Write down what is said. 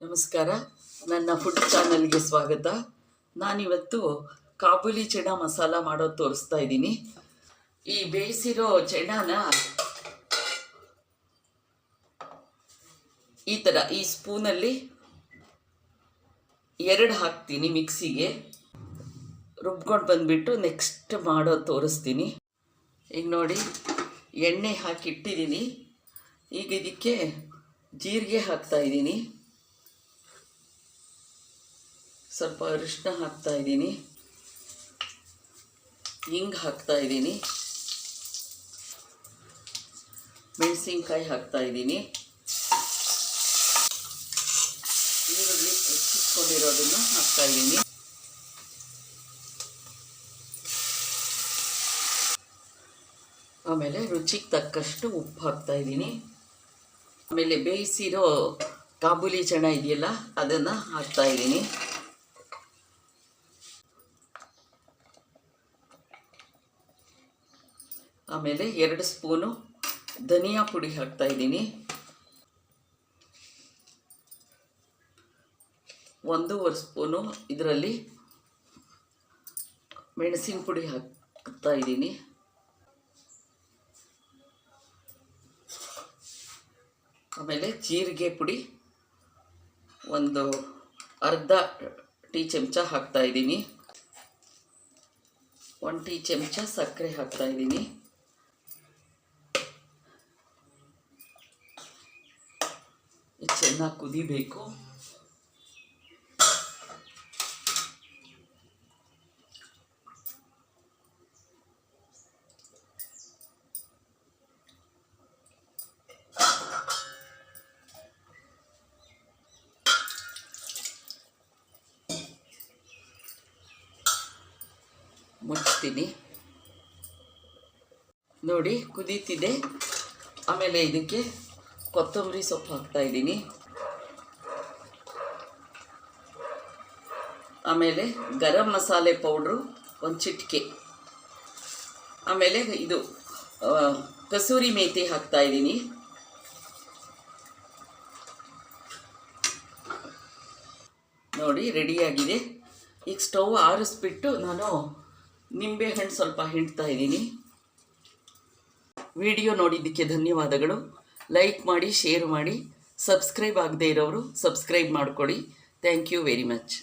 ನಮಸ್ಕಾರ, ನನ್ನ ಫುಡ್ ಚಾನಲ್ಗೆ ಸ್ವಾಗತ. ನಾನಿವತ್ತು ಕಾಬೂಲಿ ಚನಾ ಮಸಾಲ ಮಾಡೋದು ತೋರಿಸ್ತಾ ಇದ್ದೀನಿ. ಈ ಬೇಯಿಸಿರೋ ಚನಾನ ಈ ಥರ ಈ ಸ್ಪೂನಲ್ಲಿ 2 ಹಾಕ್ತೀನಿ, ಮಿಕ್ಸಿಗೆ ರುಬ್ಕೊಂಡು ಬಂದುಬಿಟ್ಟು ನೆಕ್ಸ್ಟ್ ಮಾಡೋದು ತೋರಿಸ್ತೀನಿ. ಈಗ ನೋಡಿ, ಎಣ್ಣೆ ಹಾಕಿಟ್ಟಿದ್ದೀನಿ. ಈಗ ಇದಕ್ಕೆ ಜೀರಿಗೆ ಹಾಕ್ತಾಯಿದ್ದೀನಿ, ಸ್ವಲ್ಪ ಅರಿಶಿನ ಹಾಕ್ತಾಯಿದ್ದೀನಿ, ಹಿಂಗೆ ಹಾಕ್ತಾಯಿದ್ದೀನಿ, ಮೆಣಸಿನ್ಕಾಯಿ ಹಾಕ್ತಾಯಿದ್ದೀನಿ, ಈರುಳ್ಳಿ ಹೆಚ್ಚಿಟ್ಕೊಂಡಿರೋದನ್ನು ಹಾಕ್ತಾಯಿದ್ದೀನಿ, ಆಮೇಲೆ ರುಚಿಗೆ ತಕ್ಕಷ್ಟು ಉಪ್ಪು ಹಾಕ್ತಾಯಿದ್ದೀನಿ, ಆಮೇಲೆ ಬೇಯಿಸಿರೋ ಕಾಬೂಲಿ ಚನಾ ಇದೆಯಲ್ಲ ಅದನ್ನು ಹಾಕ್ತಾಯಿದ್ದೀನಿ. ಆಮೇಲೆ 2 ಸ್ಪೂನು ಧನಿಯಾ ಪುಡಿ ಹಾಕ್ತಾಯಿದ್ದೀನಿ, 1.5 ಸ್ಪೂನು ಇದರಲ್ಲಿ ಮೆಣಸಿನ ಪುಡಿ ಹಾಕ್ತಾಯಿದ್ದೀನಿ, ಆಮೇಲೆ ಜೀರಿಗೆ ಪುಡಿ ಒಂದು ಅರ್ಧ ಟೀ ಚಮಚ ಹಾಕ್ತಾಯಿದ್ದೀನಿ, 1 ಟೀ ಚಮಚ ಸಕ್ಕರೆ ಹಾಕ್ತಾಯಿದ್ದೀನಿ, ಚೆನ್ನಾಗಿ ಕುದಿಬೇಕು. ಮುಚ್ತೀನಿ. ನೋಡಿ ಕುದೀತಿದೆ. ಆಮೇಲೆ ಇದಕ್ಕೆ ಕೊತ್ತಂಬರಿ ಸೊಪ್ಪು ಹಾಕ್ತಾಯಿದ್ದೀನಿ, ಆಮೇಲೆ ಗರಂ ಮಸಾಲೆ ಪೌಡ್ರು 1 ಚಿಟಿಕೆ, ಆಮೇಲೆ ಇದು ಕಸೂರಿ ಮೇಥಿ ಹಾಕ್ತಾಯಿದ್ದೀನಿ. ನೋಡಿ ರೆಡಿಯಾಗಿದೆ. ಈಗ ಸ್ಟವ್ ಆರಿಸ್ಬಿಟ್ಟು ನಾನು ನಿಂಬೆಹಣ್ಣು ಸ್ವಲ್ಪ ಹಿಂಡ್ತಾ ಇದ್ದೀನಿ. ವಿಡಿಯೋ ನೋಡಿದ್ದಕ್ಕೆ ಧನ್ಯವಾದಗಳು. ಲೈಕ್ ಮಾಡಿ, ಶೇರ್ ಮಾಡಿ, ಸಬ್ಸ್ಕ್ರೈಬ್ ಆಗದೇ ಇರೋರು ಸಬ್ಸ್ಕ್ರೈಬ್ ಮಾಡಿಕೊಡಿ. Thank you very much.